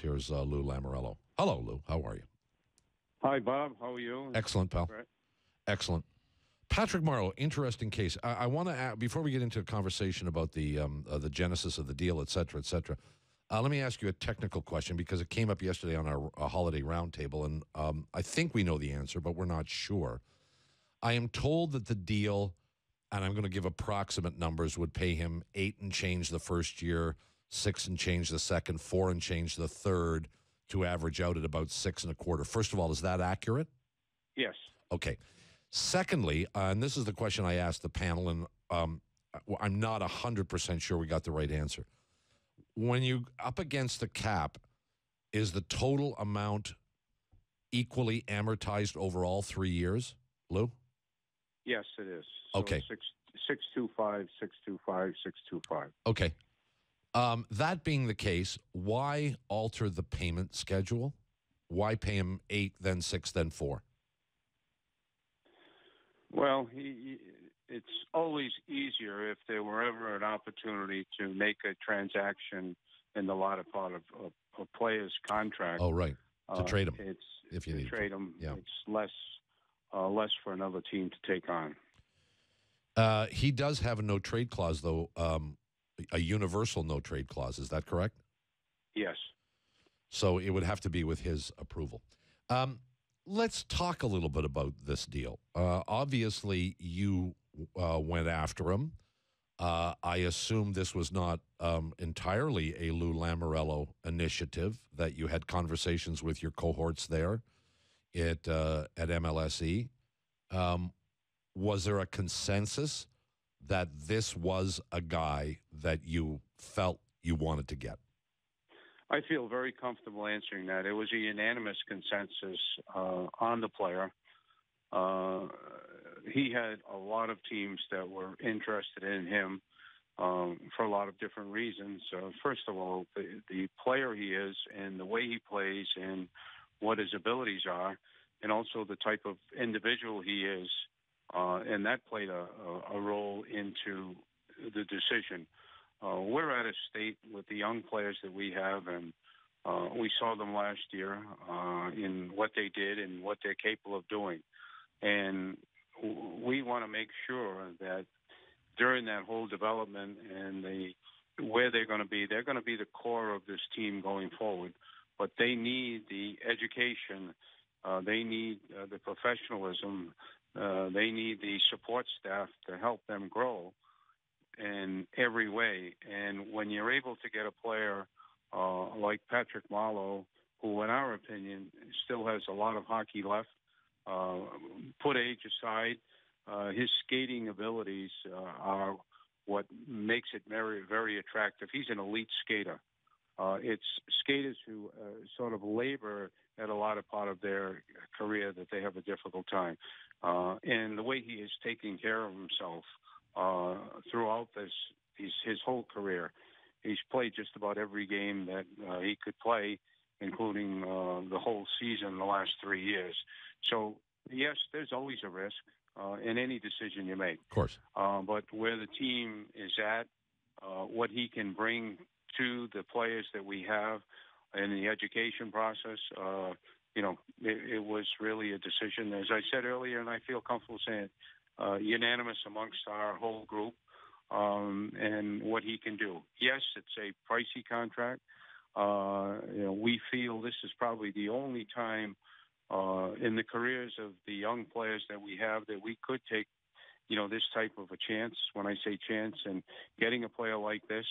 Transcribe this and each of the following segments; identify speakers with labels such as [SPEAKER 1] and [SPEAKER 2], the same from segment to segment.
[SPEAKER 1] Here's Lou Lamoriello. Hello, Lou. How are you?
[SPEAKER 2] Hi, Bob. How are you?
[SPEAKER 1] Excellent, pal.
[SPEAKER 2] Right.
[SPEAKER 1] Excellent. Patrick Marleau, interesting case. I want to, before we get into a conversation about the genesis of the deal, et cetera, let me ask you a technical question because it came up yesterday on our holiday roundtable, and I think we know the answer, but we're not sure. I am told that the deal, and I'm going to give approximate numbers, would pay him 8 and change the first year, 6 and change the second, 4 and change the third, to average out at about 6 1/4. First of all, is that accurate?
[SPEAKER 2] Yes.
[SPEAKER 1] Okay. Secondly, and this is the question I asked the panel, and I'm not 100% sure we got the right answer. When you up against the cap, is the total amount equally amortized over all 3 years, Lou?
[SPEAKER 2] Yes, it is. So
[SPEAKER 1] Okay.
[SPEAKER 2] 625, 625, 625.
[SPEAKER 1] Okay. That being the case, why alter the payment schedule? Why pay him 8, then 6, then 4?
[SPEAKER 2] Well, it's always easier if there were ever an opportunity to make a transaction in the latter part of a player's contract.
[SPEAKER 1] Oh, right. To trade him. If you need
[SPEAKER 2] to trade him,
[SPEAKER 1] yeah.
[SPEAKER 2] It's less for another team to take on.
[SPEAKER 1] He does have a no-trade clause, though, a universal no-trade clause. Is that correct?
[SPEAKER 2] Yes.
[SPEAKER 1] So it would have to be with his approval. Let's talk a little bit about this deal. Obviously, you went after him. I assume this was not entirely a Lou Lamoriello initiative, that you had conversations with your cohorts there at MLSE. Was there a consensus that this was a guy that you felt you wanted to get?
[SPEAKER 2] I feel very comfortable answering that. It was a unanimous consensus on the player. He had a lot of teams that were interested in him for a lot of different reasons. First of all, the player he is and the way he plays and what his abilities are, and also the type of individual he is, and that played a role into the decision. We're at a state with the young players that we have, and we saw them last year in what they did and what they're capable of doing. And we want to make sure that during that whole development and where they're going to be the core of this team going forward. But they need the education, they need the professionalism, they need the support staff to help them grow in every way. And when you're able to get a player like Patrick Marleau, who in our opinion still has a lot of hockey left, put age aside, his skating abilities are what makes it very, very attractive. He's an elite skater. It's skaters who sort of labor at a lot of part of their career that they have a difficult time. And the way he is taking care of himself throughout his whole career. He's played just about every game that he could play, including the whole season the last 3 years. So, yes, there's always a risk in any decision you make.
[SPEAKER 1] Of course.
[SPEAKER 2] But where the team is at, what he can bring to the players that we have in the education process, it was really a decision, as I said earlier, and I feel comfortable saying unanimous amongst our whole group, and what he can do. Yes, it's a pricey contract. We feel this is probably the only time in the careers of the young players that we have that we could take, this type of a chance. When I say chance, and getting a player like this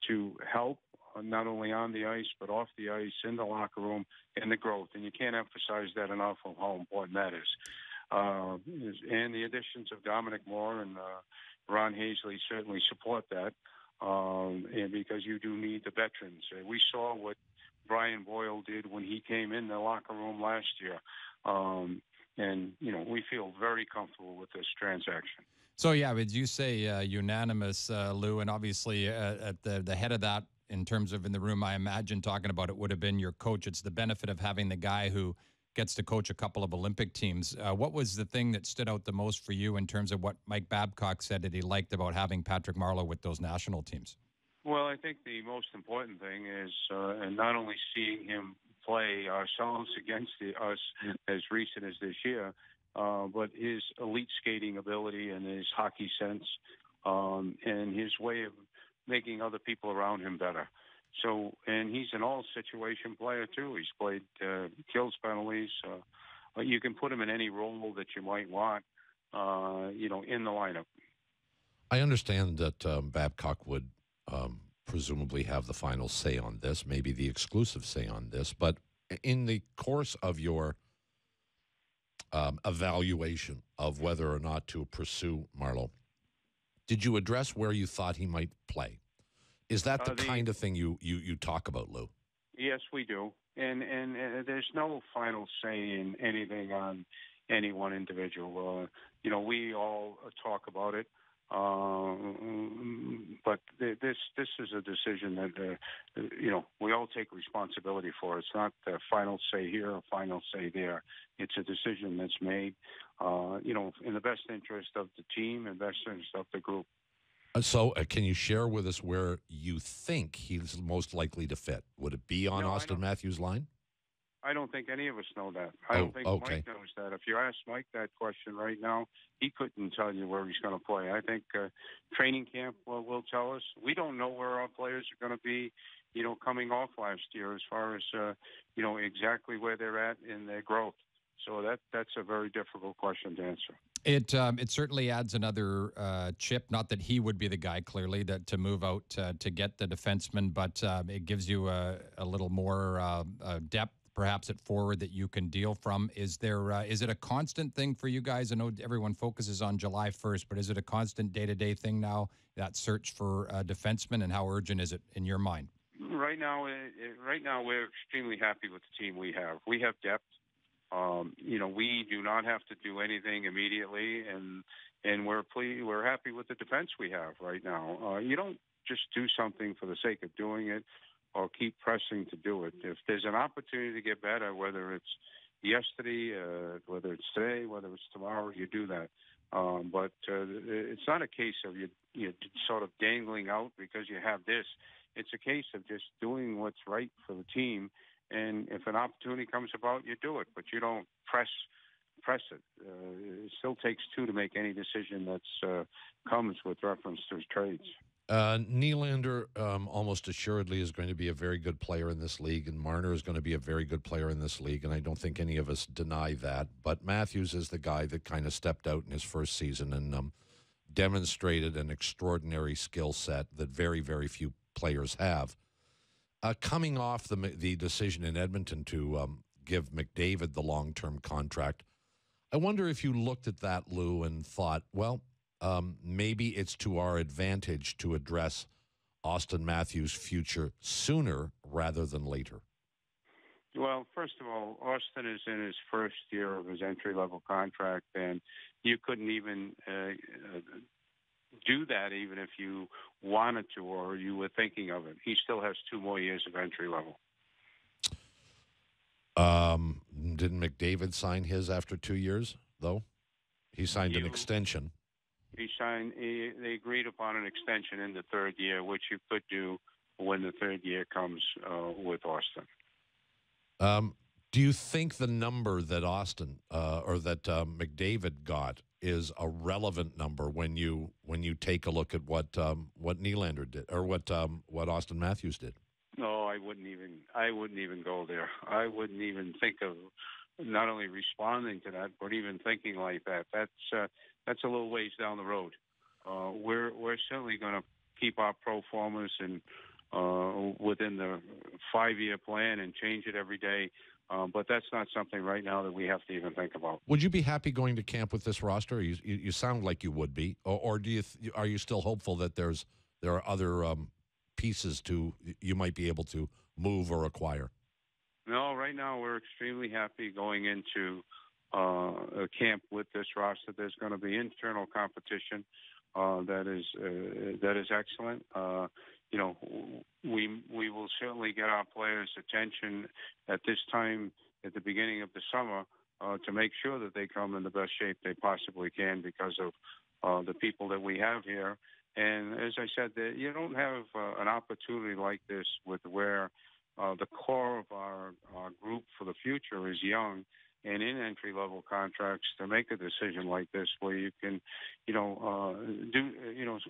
[SPEAKER 2] to help not only on the ice but off the ice, in the locker room, in the growth. And you can't emphasize that enough of how important that is. And the additions of Dominic Moore and Ron Hazley certainly support that, and because you do need the veterans. We saw what Brian Boyle did when he came in the locker room last year. And, we feel very comfortable with this transaction.
[SPEAKER 3] So, yeah, would you say unanimous, Lou? And obviously at the head of that, in terms of in the room, I imagine talking about it would have been your coach. It's the benefit of having the guy who gets to coach a couple of Olympic teams. What was the thing that stood out the most for you in terms of what Mike Babcock said that he liked about having Patrick Marleau with those national teams?
[SPEAKER 2] Well, I think the most important thing is and not only seeing him play ourselves against us as recent as this year, but his elite skating ability and his hockey sense and his way of making other people around him better. So, and he's an all-situation player too. He's played kills penalties. You can put him in any role that you might want, in the lineup.
[SPEAKER 1] I understand that Babcock would presumably have the final say on this, maybe the exclusive say on this. But in the course of your evaluation of whether or not to pursue Marleau, did you address where you thought he might play? Is that the kind of thing you talk about, Lou?
[SPEAKER 2] Yes, we do. And there's no final say in anything on any one individual. We all talk about it. But this is a decision that we all take responsibility for. It's not the final say here or final say there. It's a decision that's made, in the best interest of the team and best interest of the group.
[SPEAKER 1] So, can you share with us where you think he's most likely to fit? Would it be on Austin Matthews' line?
[SPEAKER 2] I don't think any of us know that. I don't think Mike knows that. If you ask Mike that question right now, he couldn't tell you where he's going to play. I think training camp will tell us. We don't know where our players are going to be, coming off last year as far as, exactly where they're at in their growth. So that's a very difficult question to answer.
[SPEAKER 3] It certainly adds another chip. Not that he would be the guy, clearly, to move out to get the defenseman, but it gives you a little more depth, perhaps at forward, that you can deal from. Is it a constant thing for you guys? I know everyone focuses on July 1st, but is it a constant day-to-day thing now, that search for defensemen, and how urgent is it in your mind?
[SPEAKER 2] Right now, we're extremely happy with the team we have. We have depth. We do not have to do anything immediately, and we're happy with the defense we have right now. You don't just do something for the sake of doing it or keep pressing to do it. If there's an opportunity to get better, whether it's yesterday, whether it's today, whether it's tomorrow, you do that. But it's not a case of you sort of dangling out because you have this. It's a case of just doing what's right for the team. And if an opportunity comes about, you do it, but you don't press it. It still takes two to make any decision that comes with reference to his trades.
[SPEAKER 1] Nylander almost assuredly is going to be a very good player in this league, and Marner is going to be a very good player in this league, and I don't think any of us deny that. But Matthews is the guy that kind of stepped out in his first season and demonstrated an extraordinary skill set that very, very few players have. Coming off the decision in Edmonton to give McDavid the long-term contract, I wonder if you looked at that, Lou, and thought, well, maybe it's to our advantage to address Austin Matthews' future sooner rather than later.
[SPEAKER 2] Well, first of all, Austin is in his first year of his entry-level contract, and you couldn't even do that even if you wanted to or you were thinking of it. He still has 2 more years of entry level.
[SPEAKER 1] Didn't McDavid sign his after 2 years, though? He signed an extension.
[SPEAKER 2] They agreed upon an extension in the 3rd year, which you could do when the 3rd year comes with Austin.
[SPEAKER 1] Do you think the number that Austin or that McDavid got is a relevant number when you take a look at what Nylander did or what Austin Matthews did?
[SPEAKER 2] No, I wouldn't even go there. I wouldn't even think of not only responding to that, but even thinking like that. That's a little ways down the road. We're certainly going to keep our pro formas and within the 5-year plan and change it every day. But that's not something right now that we have to even think about.
[SPEAKER 1] Would you be happy going to camp with this roster? You sound like you would be, or are you still hopeful that there are other pieces you might be able to move or acquire?
[SPEAKER 2] No, right now we're extremely happy going into a camp with this roster. There's going to be internal competition that is excellent. We will certainly get our players' attention at this time at the beginning of the summer to make sure that they come in the best shape they possibly can because of the people that we have here And as I said, you don't have an opportunity like this with where the core of our group for the future is young and in entry-level contracts to make a decision like this where you can, do,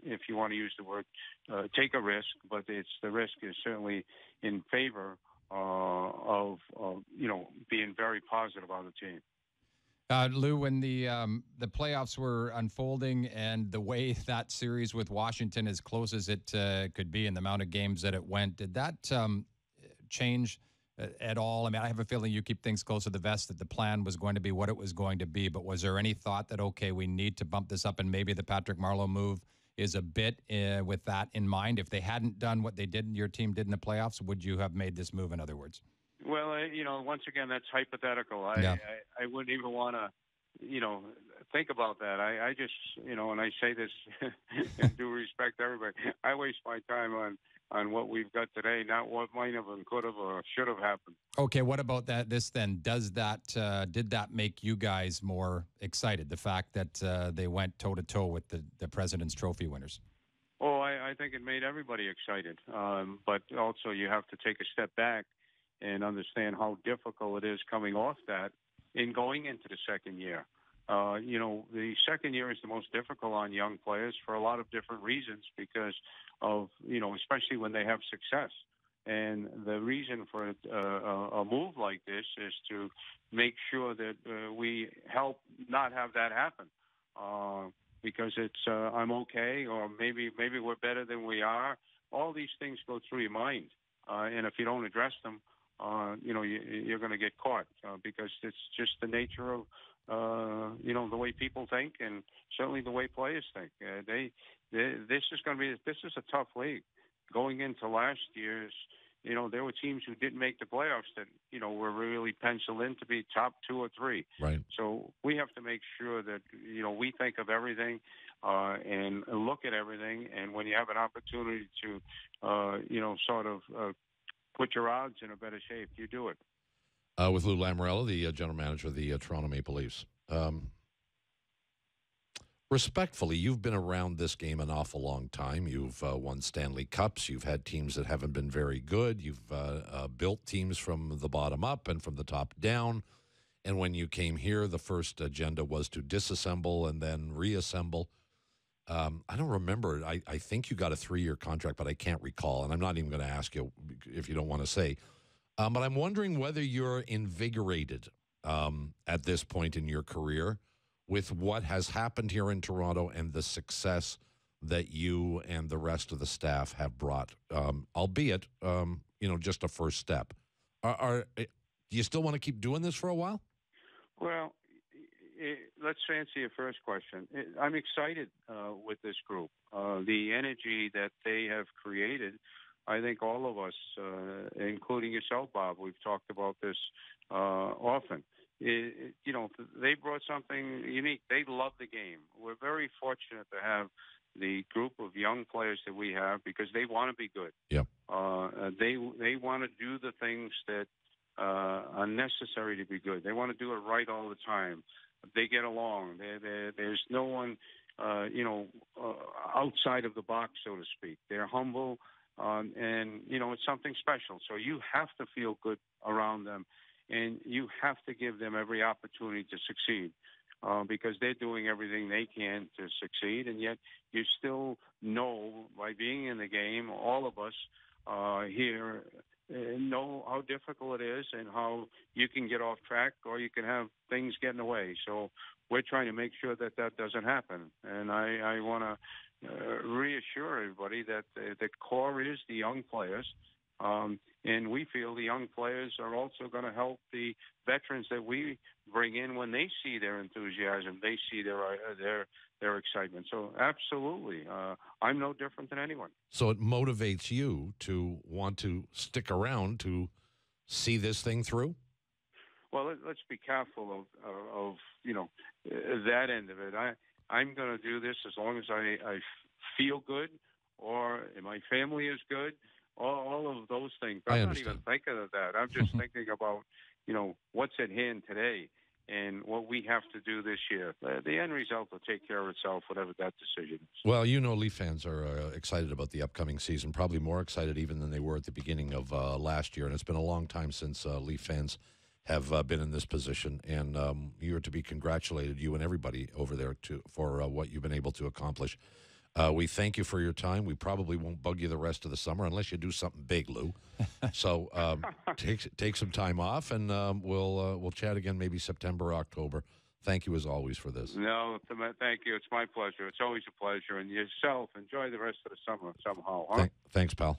[SPEAKER 2] if you want to use the word, take a risk, but the risk is certainly in favor of being very positive on the team.
[SPEAKER 3] Lou, when the playoffs were unfolding and the way that series with Washington, as close as it could be, and the amount of games that it went, did that change at all? I mean, I have a feeling you keep things close to the vest, that the plan was going to be what it was going to be. But was there any thought that, okay, we need to bump this up, and maybe the Patrick Marleau move is a bit with that in mind? If they hadn't done what they did, your team did in the playoffs, would you have made this move, in other words?
[SPEAKER 2] Well, once again, that's hypothetical. I wouldn't even want to, think about that. I just, and I say this in due respect to everybody, I waste my time on what we've got today, not what might have and could have or should have happened.
[SPEAKER 3] Okay, what about this then? Did that make you guys more excited, the fact that they went toe-to-toe with the President's Trophy winners?
[SPEAKER 2] Oh, I think it made everybody excited. But also you have to take a step back and understand how difficult it is coming off that and going into the second year. The second year is the most difficult on young players for a lot of different reasons because of, especially when they have success. And the reason for a move like this is to make sure that we help not have that happen. Because it's I'm okay, or maybe we're better than we are. All these things go through your mind. And if you don't address them, you're going to get caught because it's just the nature of, the way people think and certainly the way players think. This is a tough league. Going into last year's, there were teams who didn't make the playoffs that, were really penciled in to be top 2 or 3.
[SPEAKER 1] Right.
[SPEAKER 2] So we have to make sure that, we think of everything and look at everything. And when you have an opportunity to, sort of put your odds in a better shape, you do it.
[SPEAKER 1] With Lou Lamoriello, the general manager of the Toronto Maple Leafs. Respectfully, you've been around this game an awful long time. You've won Stanley Cups. You've had teams that haven't been very good. You've built teams from the bottom up and from the top down. And when you came here, the first agenda was to disassemble and then reassemble. I don't remember. I think you got a 3-year contract, but I can't recall. And I'm not even going to ask you if you don't want to say. But I'm wondering whether you're invigorated at this point in your career with what has happened here in Toronto and the success that you and the rest of the staff have brought, albeit, just a first step. Do you still want to keep doing this for a while?
[SPEAKER 2] Well, let's answer your first question. I'm excited with this group. The energy that they have created, I think all of us, including yourself, Bob, we've talked about this often. They brought something unique. They love the game. We're very fortunate to have the group of young players that we have because they want to be good.
[SPEAKER 1] Yep.
[SPEAKER 2] They want to do the things that are necessary to be good. They want to do it right all the time. They get along. There's no one, outside of the box, so to speak. They're humble, and it's something special. So you have to feel good around them, and you have to give them every opportunity to succeed because they're doing everything they can to succeed. And yet you still know, by being in the game, all of us here know how difficult it is and how you can get off track or you can have things get in the way. So we're trying to make sure that doesn't happen. And I want to reassure everybody that the core is the young players. And we feel the young players are also going to help the veterans that we bring in when they see their enthusiasm, they see their excitement. So absolutely, I'm no different than anyone.
[SPEAKER 1] So it motivates you to want to stick around to see this thing through?
[SPEAKER 2] Well, let's be careful of that end of it. I'm going to do this as long as I feel good or my family is good. All of those things. I'm not even thinking of that. I'm just thinking about, what's at hand today. and what we have to do this year. The end result will take care of itself, whatever that decision is.
[SPEAKER 1] Well, you know, Leaf fans are excited about the upcoming season, probably more excited even than they were at the beginning of last year. And it's been a long time since Leaf fans have been in this position. And you're to be congratulated, you and everybody over there, for what you've been able to accomplish. We thank you for your time. We probably won't bug you the rest of the summer unless you do something big, Lou. So take some time off, and we'll chat again maybe September, October. Thank you as always for this.
[SPEAKER 2] No, thank you. It's my pleasure. It's always a pleasure. And yourself, enjoy the rest of the summer somehow, huh?
[SPEAKER 1] Thanks, pal.